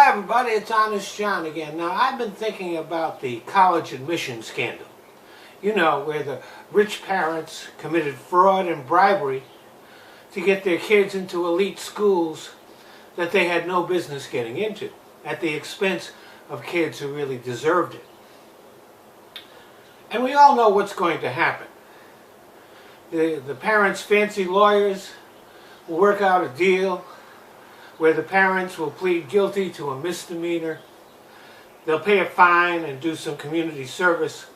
Hi everybody, it's Honest John again. Now I've been thinking about the college admission scandal. You know, where the rich parents committed fraud and bribery to get their kids into elite schools that they had no business getting into, at the expense of kids who really deserved it. And we all know what's going to happen. The parents' fancy lawyers will work out a deal where the parents will plead guilty to a misdemeanor. They'll pay a fine and do some community service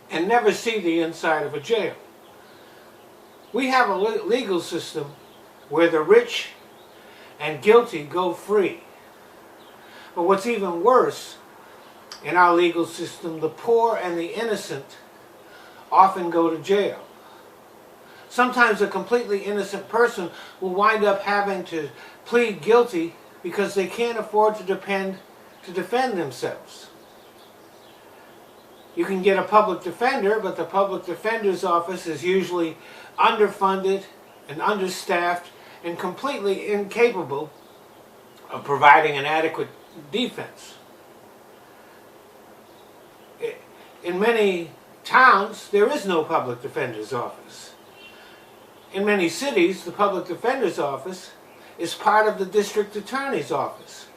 and never see the inside of a jail. We have a legal system where the rich and guilty go free. But what's even worse, in our legal system, the poor and the innocent often go to jail. Sometimes a completely innocent person will wind up having to plead guilty because they can't afford to defend themselves. You can get a public defender, but the public defender's office is usually underfunded and understaffed and completely incapable of providing an adequate defense. In many towns, there is no public defender's office. In many cities, the public defender's office is part of the district attorney's office.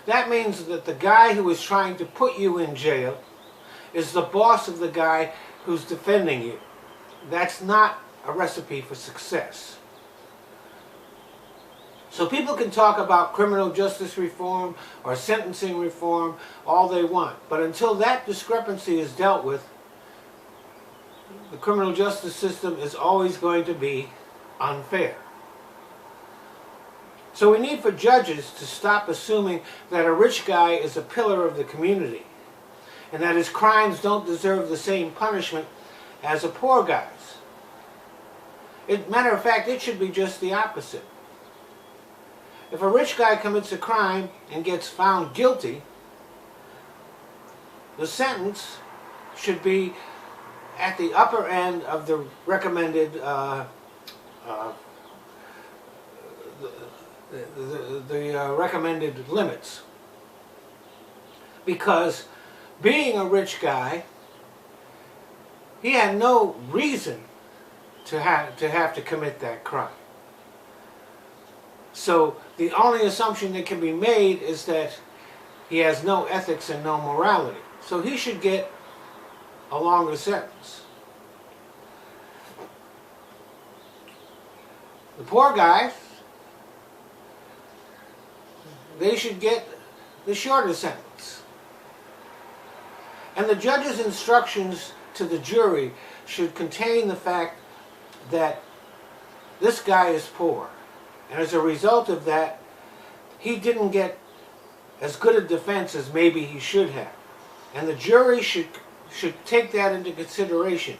That means that the guy who is trying to put you in jail is the boss of the guy who's defending you. That's not a recipe for success. So people can talk about criminal justice reform or sentencing reform all they want, but until that discrepancy is dealt with, the criminal justice system is always going to be unfair. So we need for judges to stop assuming that a rich guy is a pillar of the community and that his crimes don't deserve the same punishment as a poor guy's. Matter of fact, it should be just the opposite. If a rich guy commits a crime and gets found guilty, the sentence should be at the upper end of the recommended recommended limits. Because being a rich guy, he had no reason to have to commit that crime. So the only assumption that can be made is that he has no ethics and no morality. So he should get a longer sentence. The poor guys, they should get the shorter sentence. And the judge's instructions to the jury should contain the fact that this guy is poor. And as a result of that, he didn't get as good a defense as maybe he should have. And the jury should take that into consideration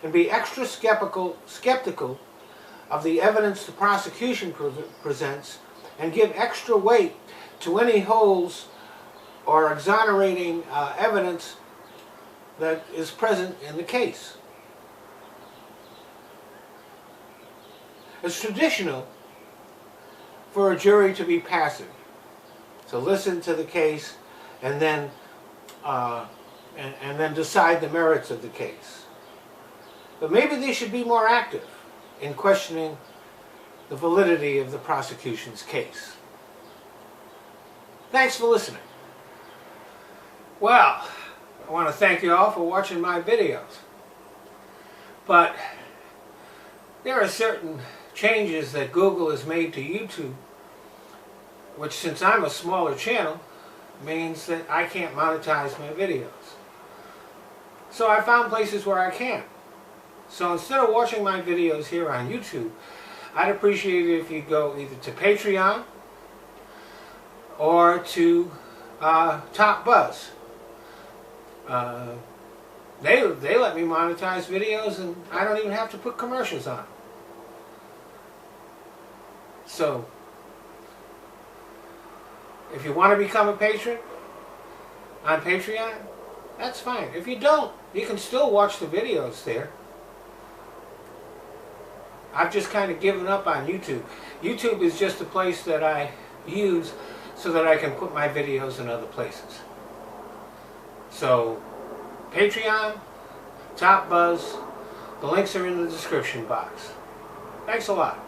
and be extra skeptical of the evidence the prosecution presents and give extra weight to any holes or exonerating evidence that is present in the case. It's traditional for a jury to be passive, to listen to the case and then decide the merits of the case. But maybe they should be more active in questioning the validity of the prosecution's case. Thanks for listening. Well, I want to thank you all for watching my videos. But there are certain changes that Google has made to YouTube, which, since I'm a smaller channel, means that I can't monetize my videos. So I found places where I can. So instead of watching my videos here on YouTube, I'd appreciate it if you go either to Patreon or to Top Buzz. They let me monetize videos and I don't even have to put commercials on. So, if you want to become a patron on Patreon, that's fine. If you don't, you can still watch the videos there. I've just kind of given up on YouTube. YouTube is just a place that I use so that I can put my videos in other places. So, Patreon, Top Buzz, the links are in the description box. Thanks a lot.